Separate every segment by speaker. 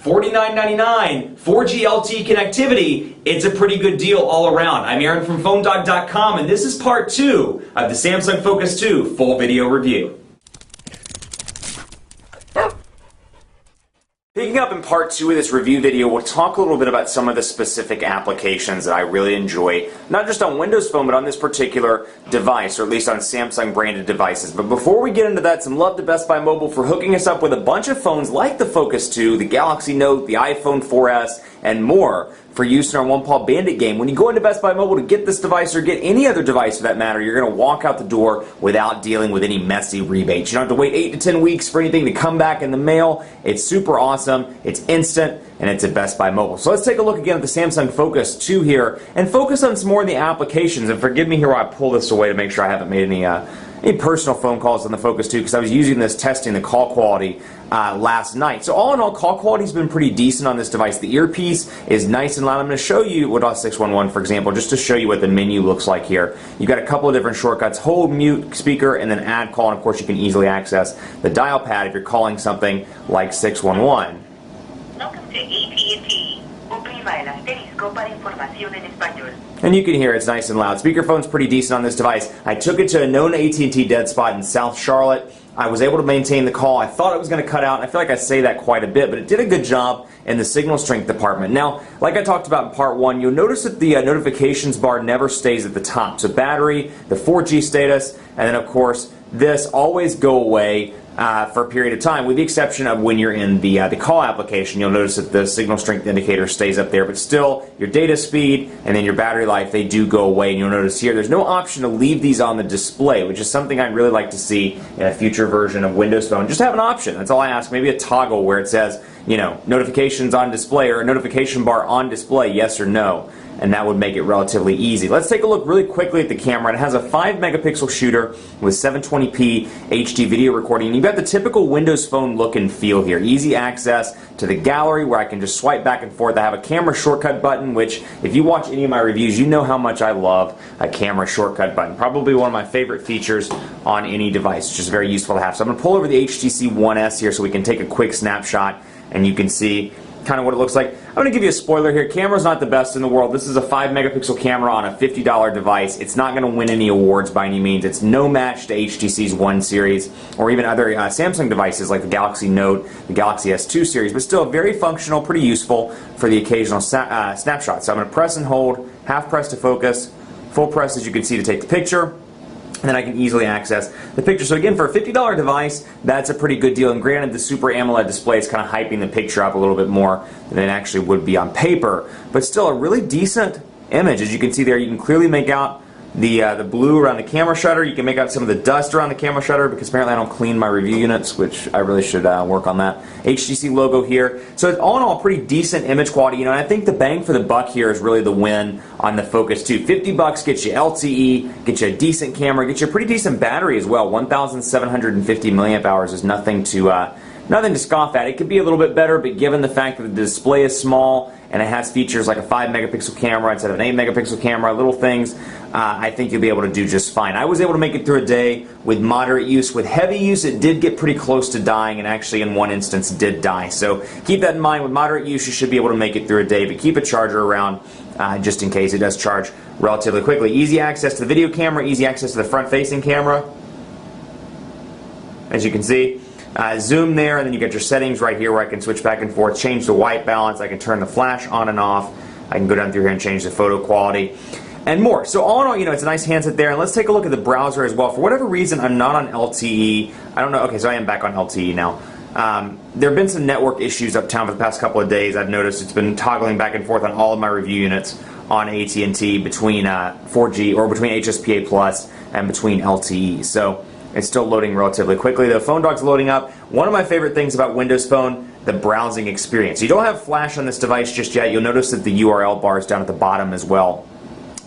Speaker 1: $49.99, 4G LTE connectivity. It's a pretty good deal all around. I'm Aaron from PhoneDog.com, and this is part 2 of the Samsung Focus 2 full video review. Picking up in part 2 of this review video, we'll talk a little bit about some of the specific applications that I really enjoy, not just on Windows Phone, but on this particular device, or at least on Samsung branded devices. But before we get into that, some love to Best Buy Mobile for hooking us up with a bunch of phones like the Focus 2, the Galaxy Note, the iPhone 4S, and more for use in our One Paw Bandit game. When you go into Best Buy Mobile to get this device, or get any other device for that matter, you're going to walk out the door without dealing with any messy rebates. You don't have to wait 8 to 10 weeks for anything to come back in the mail. It's super awesome, it's instant, and it's at Best Buy Mobile. So let's take a look again at the Samsung Focus 2 here, and focus on some more of the applications. And forgive me here while I pull this away to make sure I haven't made any personal phone calls on the Focus 2, because I was using this testing the call quality last night. So all in all, call quality has been pretty decent on this device. The earpiece is nice and loud. I'm going to show you with OS 611, for example, just to show you what the menu looks like here. You've got a couple of different shortcuts: hold, mute, speaker, and then add call. And of course, you can easily access the dial pad if you're calling something like 611.
Speaker 2: Welcome to AT&T. Oprima el asterisco para información en español.
Speaker 1: And you can hear it's nice and loud. Speakerphone's pretty decent on this device. I took it to a known AT&T dead spot in South Charlotte. I was able to maintain the call. I thought it was going to cut out, and I feel like I say that quite a bit, but it did a good job in the signal strength department. Now, like I talked about in part 1, you'll notice that the notifications bar never stays at the top. So battery, the 4G status, and then of course this always go away for a period of time, with the exception of when you're in the call application. You'll notice that the signal strength indicator stays up there, but still your data speed and then your battery life, they do go away. And you'll notice here there's no option to leave these on the display, which is something I'd really like to see in a future version of Windows Phone. Just have an option, that's all I ask. Maybe a toggle where it says, you know, notifications on display, or a notification bar on display, yes or no. And that would make it relatively easy. Let's take a look really quickly at the camera. It has a 5-megapixel shooter with 720p HD video recording. You've got the typical Windows Phone look and feel here. Easy access to the gallery where I can just swipe back and forth. I have a camera shortcut button, which if you watch any of my reviews, you know how much I love a camera shortcut button. Probably one of my favorite features on any device. It's just very useful to have. So I'm going to pull over the HTC One S here so we can take a quick snapshot and you can see kind of what it looks like. I'm going to give you a spoiler here. Camera's not the best in the world. This is a 5-megapixel camera on a $50 device. It's not going to win any awards by any means. It's no match to HTC's One series or even other Samsung devices like the Galaxy Note, the Galaxy S2 series, but still very functional, pretty useful for the occasional snapshot. So I'm going to press and hold, half press to focus, full press as you can see to take the picture. And then I can easily access the picture. So again, for a $50 device, that's a pretty good deal. And granted, the Super AMOLED display is kind of hyping the picture up a little bit more than it actually would be on paper. But still, a really decent image. As you can see there, you can clearly make out the blue around the camera shutter. You can make out some of the dust around the camera shutter, because apparently I don't clean my review units, which I really should work on that. HTC logo here. So it's all in all pretty decent image quality, you know, and I think the bang for the buck here is really the win on the Focus 2. 50 bucks gets you LTE, gets you a decent camera, gets you a pretty decent battery as well. 1,750 milliamp hours is nothing to scoff at. It could be a little bit better, but given the fact that the display is small and it has features like a 5-megapixel camera instead of an 8-megapixel camera, little things, I think you'll be able to do just fine. I was able to make it through a day with moderate use. With heavy use, it did get pretty close to dying, and actually in one instance did die. So keep that in mind. With moderate use, you should be able to make it through a day, but keep a charger around just in case. It does charge relatively quickly. Easy access to the video camera, easy access to the front-facing camera, as you can see. Zoom there, and then you get your settings right here where I can switch back and forth, change the white balance, I can turn the flash on and off, I can go down through here and change the photo quality, and more. So all in all, you know, it's a nice handset there. And let's take a look at the browser as well. For whatever reason, I'm not on LTE. I don't know. Okay, so I am back on LTE now. There have been some network issues uptown for the past couple of days. I've noticed it's been toggling back and forth on all of my review units on AT&T between 4G, or between HSPA Plus and between LTE. So it's still loading relatively quickly. The PhoneDog's loading up. One of my favorite things about Windows Phone, the browsing experience. You don't have Flash on this device just yet. You'll notice that the URL bar is down at the bottom as well.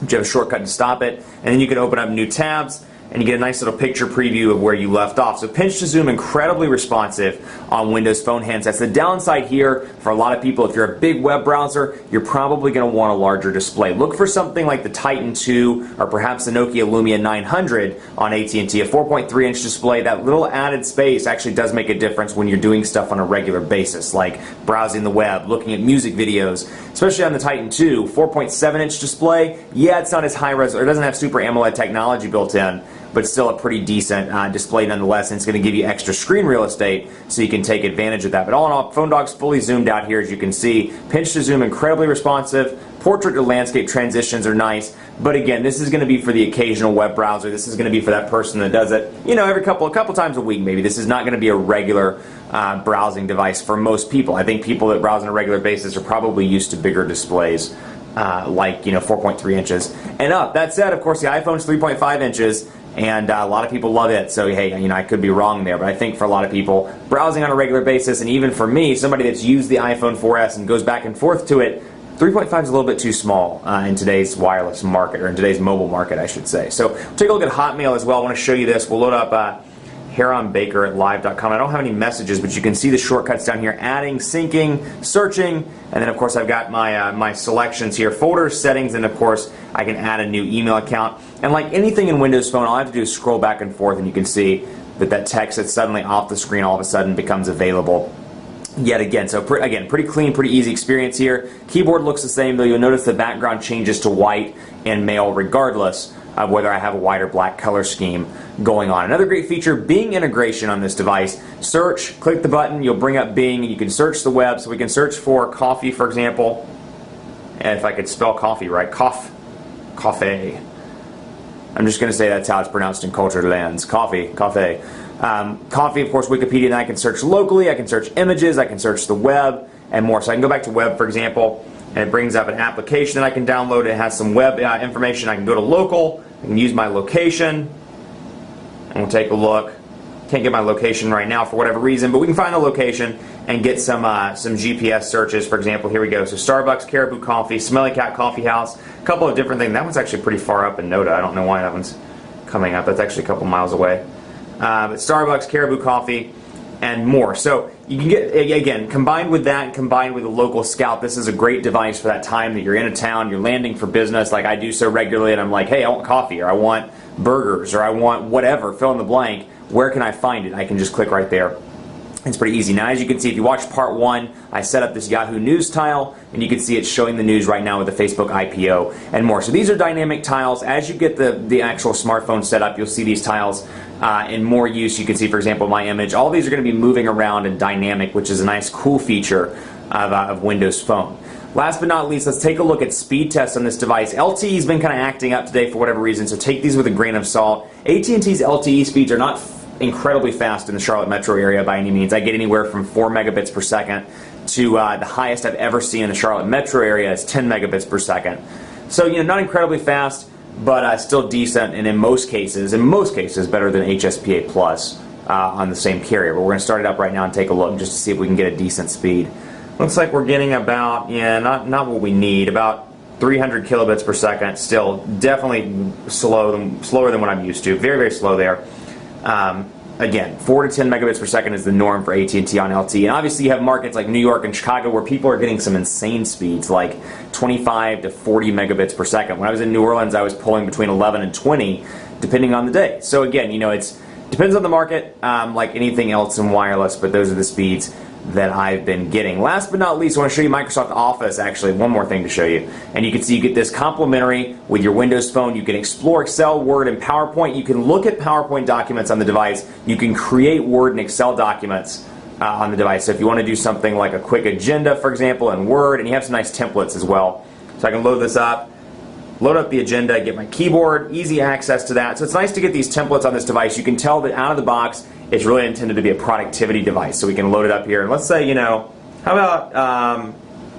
Speaker 1: You have a shortcut to stop it, and then you can open up new tabs, and you get a nice little picture preview of where you left off. So pinch to zoom, incredibly responsive on Windows Phone handsets. The downside here for a lot of people, if you're a big web browser, you're probably going to want a larger display. Look for something like the Titan 2 or perhaps the Nokia Lumia 900 on AT&T. A 4.3-inch display, that little added space actually does make a difference when you're doing stuff on a regular basis, like browsing the web, looking at music videos, especially on the Titan 2. 4.7-inch display, yeah, it's not as high res, or it doesn't have Super AMOLED technology built in, but still a pretty decent display nonetheless, and it's going to give you extra screen real estate so you can take advantage of that. But all in all, PhoneDog's fully zoomed out here, as you can see. Pinch to zoom, incredibly responsive. Portrait to landscape transitions are nice, but again, this is going to be for the occasional web browser. This is going to be for that person that does it, you know, every couple times a week maybe. This is not going to be a regular browsing device for most people. I think people that browse on a regular basis are probably used to bigger displays, like, you know, 4.3 inches and up. That said, of course, the iPhone's 3.5 inches. And a lot of people love it, so hey, you know, I could be wrong there, but I think for a lot of people, browsing on a regular basis, and even for me, somebody that's used the iPhone 4S and goes back and forth to it, 3.5 is a little bit too small in today's wireless market, or in today's mobile market, I should say. So take a look at Hotmail as well. I want to show you this. We'll load up Baker at live.com. I don't have any messages, but you can see the shortcuts down here: adding, syncing, searching, and then of course I've got my my selections here, folders, settings, and of course I can add a new email account. And like anything in Windows Phone, all I have to do is scroll back and forth, and you can see that text that's suddenly off the screen all of a sudden becomes available yet again. So again, pretty clean, pretty easy experience here. Keyboard looks the same, though you'll notice the background changes to white in Mail regardless of whether I have a white or black color scheme going on. Another great feature, Bing integration on this device. Search, click the button, you'll bring up Bing, and you can search the web. So we can search for coffee, for example. And if I could spell coffee right, coffee. I'm just going to say that's how it's pronounced in cultured lands. Coffee. Coffee, of course, Wikipedia, and I can search locally, I can search images, I can search the web, and more. So I can go back to web, for example, and it brings up an application that I can download. It has some web information. I can go to local, I can use my location, and we'll take a look. Can't get my location right now for whatever reason, but we can find the location and get some GPS searches. For example, here we go. So Starbucks, Caribou Coffee, Smelly Cat Coffee House, a couple of different things. That one's actually pretty far up in Noda. I don't know why that one's coming up. That's actually a couple miles away. But Starbucks, Caribou Coffee, and more. So you can get, again, combined with that, combined with a local scout, this is a great device for that time that you're in a town, you're landing for business, like I do so regularly, and I'm like, hey, I want coffee, or I want burgers, or I want whatever, fill in the blank. Where can I find it? I can just click right there. It's pretty easy. Now, as you can see, if you watch part 1, I set up this Yahoo News tile, and you can see it's showing the news right now with the Facebook IPO and more. So these are dynamic tiles. As you get the actual smartphone set up, you'll see these tiles in more use. You can see, for example, my image. All these are going to be moving around and dynamic, which is a nice, cool feature of Windows Phone. Last but not least, let's take a look at speed tests on this device. LTE's been kind of acting up today for whatever reason, so take these with a grain of salt. AT&T's LTE speeds are not incredibly fast in the Charlotte metro area by any means. I get anywhere from 4 megabits per second to the highest I've ever seen in the Charlotte metro area is 10 megabits per second. So, you know, not incredibly fast, but still decent, and in most cases, better than HSPA Plus on the same carrier. But we're going to start it up right now and take a look just to see if we can get a decent speed. Looks like we're getting about, not what we need, about 300 kilobits per second. Still definitely slower than what I'm used to. Very, very slow there. Again, 4 to 10 megabits per second is the norm for AT&T on LTE. And obviously you have markets like New York and Chicago where people are getting some insane speeds, like 25 to 40 megabits per second. When I was in New Orleans, I was pulling between 11 and 20, depending on the day. So again, you know, it depends on the market, like anything else in wireless, but those are the speeds that I've been getting. Last but not least, I want to show you Microsoft Office. Actually, one more thing to show you. And you can see you get this complimentary with your Windows Phone. You can explore Excel, Word, and PowerPoint. You can look at PowerPoint documents on the device. You can create Word and Excel documents on the device. So if you want to do something like a quick agenda, for example, in Word, and you have some nice templates as well. So I can load this up, load up the agenda, get my keyboard, easy access to that. So it's nice to get these templates on this device. You can tell that out of the box, it's really intended to be a productivity device. So we can load it up here. And let's say, you know, how about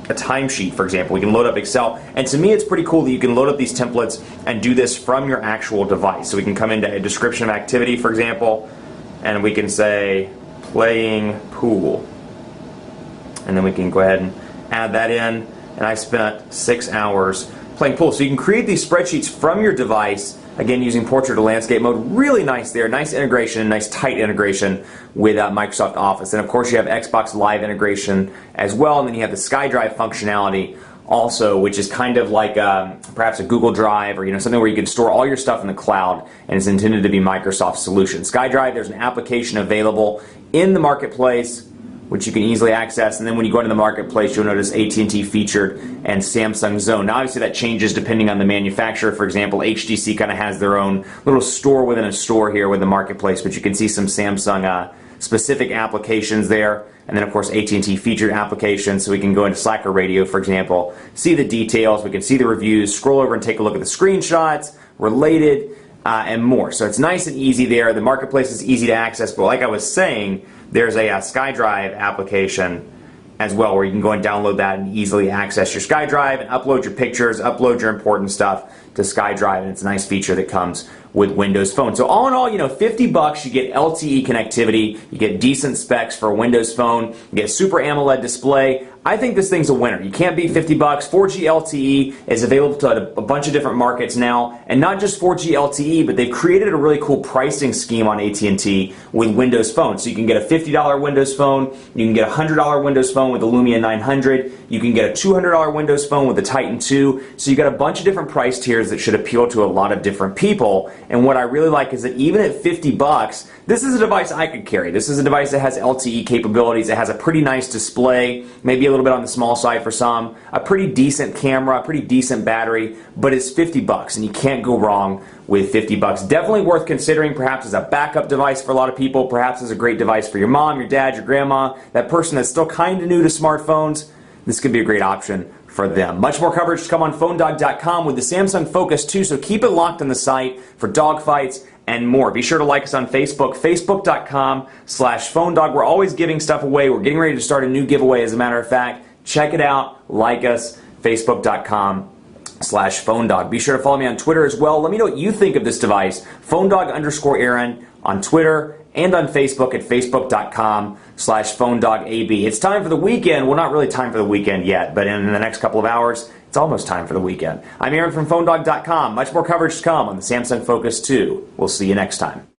Speaker 1: a timesheet, for example. We can load up Excel. And to me, it's pretty cool that you can load up these templates and do this from your actual device. So we can come into a description of activity, for example, and we can say playing pool. And then we can go ahead and add that in. And I spent 6 hours playing pool. So you can create these spreadsheets from your device Again, using portrait to landscape mode, really nice there. Nice integration, nice tight integration with Microsoft Office. And of course you have Xbox Live integration as well, and then you have the SkyDrive functionality also, which is kind of like perhaps a Google Drive or something where you can store all your stuff in the cloud, and it's intended to be Microsoft's solution. SkyDrive, there's an application available in the marketplace which you can easily access, and then when you go into the marketplace you'll notice AT&T Featured and Samsung Zone. Now obviously that changes depending on the manufacturer. For example, HTC kind of has their own little store within a store here with the marketplace, but you can see some Samsung specific applications there, and then of course AT&T Featured applications, so we can go into Slacker Radio, for example, see the details, we can see the reviews, scroll over and take a look at the screenshots, related, and more. So it's nice and easy there. The marketplace is easy to access, but like I was saying, there's a SkyDrive application as well where you can go and download that and easily access your SkyDrive and upload your pictures, upload your important stuff to SkyDrive, and it's a nice feature that comes with Windows Phone. So all in all, $50 you get LTE connectivity, you get decent specs for a Windows Phone, you get Super AMOLED display. I think this thing's a winner. You can't beat $50. 4G LTE is available to a bunch of different markets now, and not just 4G LTE, but they've created a really cool pricing scheme on AT&T with Windows Phone. So you can get a $50 Windows Phone, you can get a $100 Windows Phone with the Lumia 900, you can get a $200 Windows Phone with the Titan 2. So you got a bunch of different price tiers that should appeal to a lot of different people. And what I really like is that even at $50, this is a device I could carry. This is a device that has LTE capabilities. It has a pretty nice display, maybe a little bit on the small side for some, a pretty decent camera, a pretty decent battery, but it's $50 and you can't go wrong with $50. Definitely worth considering, perhaps as a backup device for a lot of people, perhaps as a great device for your mom, your dad, your grandma, that person that's still kind of new to smartphones. This could be a great option for them. Much more coverage to come on PhoneDog.com with the Samsung Focus 2, so keep it locked on the site for dogfights and more. Be sure to like us on Facebook, Facebook.com/PhoneDog. We're always giving stuff away. We're getting ready to start a new giveaway, as a matter of fact. Check it out. Like us, Facebook.com/PhoneDog. Be sure to follow me on Twitter as well. Let me know what you think of this device. PhoneDog_Aaron on Twitter and on Facebook at Facebook.com/PhoneDogAB. It's time for the weekend. Well, not really time for the weekend yet, but in the next couple of hours, it's almost time for the weekend. I'm Aaron from PhoneDog.com. Much more coverage to come on the Samsung Focus 2. We'll see you next time.